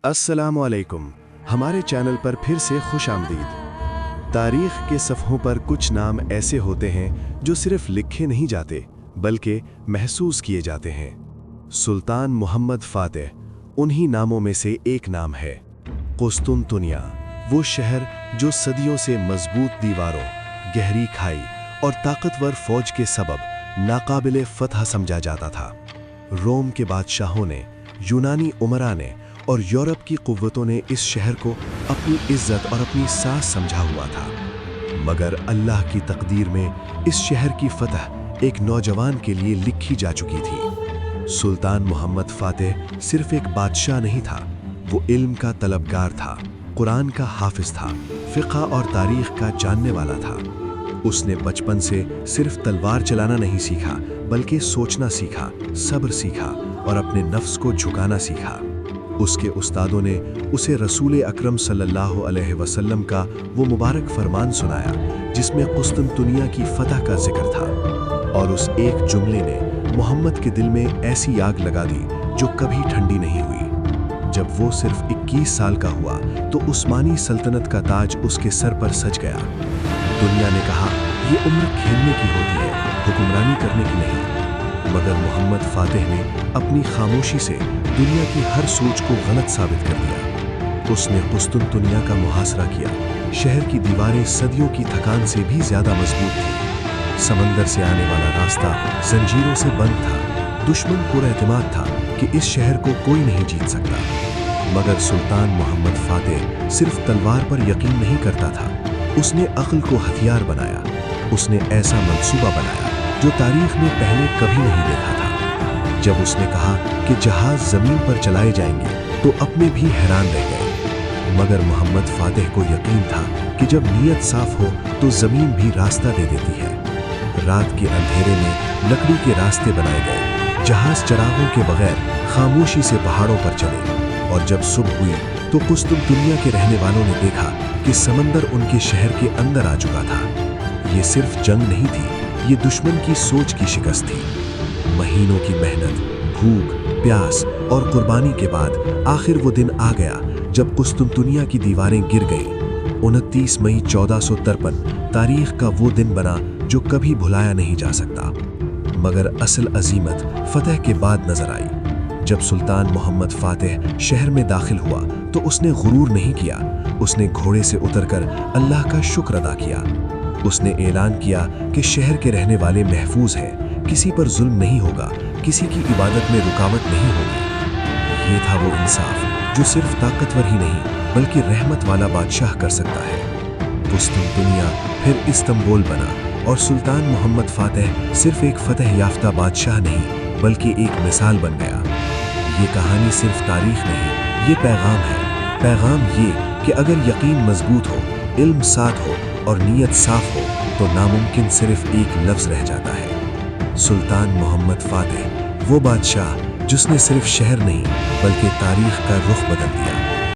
السلام علیکم، ہمارے چینل پر پھر سے خوش آمدید۔ تاریخ کے صفحوں پر کچھ نام ایسے ہوتے ہیں جو صرف لکھے نہیں جاتے بلکہ محسوس کیے جاتے ہیں۔ سلطان محمد فاتح انہی ناموں میں سے ایک نام ہے۔ قسطنطنیہ، وہ شہر جو صدیوں سے مضبوط دیواروں، گہری کھائی اور طاقتور فوج کے سبب ناقابل فتح سمجھا جاتا تھا۔ روم کے بادشاہوں نے، یونانی امراء نے اور یورپ کی قوتوں نے اس شہر کو اپنی عزت اور اپنی ساس سمجھا ہوا تھا، مگر اللہ کی تقدیر میں اس شہر کی فتح ایک نوجوان کے لیے لکھی جا چکی تھی۔ سلطان محمد فاتح صرف ایک بادشاہ نہیں تھا، وہ علم کا طلبگار تھا، قرآن کا حافظ تھا، فقہ اور تاریخ کا جاننے والا تھا۔ اس نے بچپن سے صرف تلوار چلانا نہیں سیکھا بلکہ سوچنا سیکھا، صبر سیکھا اور اپنے نفس کو جھکانا سیکھا۔ اس کے استادوں نے اسے رسول اکرم صلی اللہ علیہ وسلم کا وہ مبارک فرمان سنایا جس میں قسطنطنیہ کی فتح کا ذکر تھا، اور اس ایک جملے نے محمد کے دل میں ایسی آگ لگا دی جو کبھی ٹھنڈی نہیں ہوئی۔ جب وہ صرف 21 سال کا ہوا تو عثمانی سلطنت کا تاج اس کے سر پر سج گیا۔ دنیا نے کہا یہ عمر کھیلنے کی ہوتی ہے، حکمرانی کرنے کی نہیں، مگر محمد فاتح نے اپنی خاموشی سے دنیا کی ہر سوچ کو غلط ثابت کر دیا۔ اس نے قسطنطنیہ کا محاصرہ کیا۔ شہر کی دیواریں صدیوں کی تھکان سے بھی زیادہ مضبوط تھیں۔ سمندر سے آنے والا راستہ زنجیروں سے بند تھا۔ دشمن پر اعتماد تھا کہ اس شہر کو کوئی نہیں جیت سکتا، مگر سلطان محمد فاتح صرف تلوار پر یقین نہیں کرتا تھا، اس نے عقل کو ہتھیار بنایا۔ اس نے ایسا منصوبہ بنایا جو تاریخ میں پہلے کبھی نہیں دیکھا تھا۔ جب اس نے کہا کہ جہاز زمین پر چلائے جائیں گے تو اپنے بھی حیران رہ گئے، مگر محمد فاتح کو یقین تھا کہ جب نیت صاف ہو تو زمین بھی راستہ دے دیتی ہے۔ رات کے اندھیرے میں لکڑی کے راستے بنائے گئے، جہاز چراغوں کے بغیر خاموشی سے پہاڑوں پر چلے، اور جب صبح ہوئی تو قسطنطنیہ کے رہنے والوں نے دیکھا کہ سمندر ان کے شہر کے اندر آ چکا تھا۔ یہ صرف جنگ نہیں تھی، یہ دشمن کی سوچ کی شکست تھی۔ مہینوں کی محنت، بھوک، پیاس اور قربانی کے بعد آخر وہ دن آ گیا جب قسطنطنیہ کی دیواریں گر گئیں۔ 29 مئی 1453 تاریخ کا وہ دن بنا جو کبھی بھلایا نہیں جا سکتا، مگر اصل عظیمت فتح کے بعد نظر آئی۔ جب سلطان محمد فاتح شہر میں داخل ہوا تو اس نے غرور نہیں کیا، اس نے گھوڑے سے اتر کر اللہ کا شکر ادا کیا۔ اس نے اعلان کیا کہ شہر کے رہنے والے محفوظ ہیں، کسی پر ظلم نہیں ہوگا، کسی کی عبادت میں رکاوٹ نہیں ہوگی۔ یہ تھا وہ انصاف جو صرف طاقتور ہی نہیں بلکہ رحمت والا بادشاہ کر سکتا ہے۔ قسطنطنیہ پھر استنبول بنا، اور سلطان محمد فاتح صرف ایک فتح یافتہ بادشاہ نہیں بلکہ ایک مثال بن گیا۔ یہ کہانی صرف تاریخ نہیں، یہ پیغام ہے۔ پیغام یہ کہ اگر یقین مضبوط ہو، علم ساتھ ہو اور نیت صاف ہو تو ناممکن صرف ایک لفظ رہ جاتا ہے۔ سلطان محمد فاتح، وہ بادشاہ جس نے صرف شہر نہیں بلکہ تاریخ کا رخ بدل دیا۔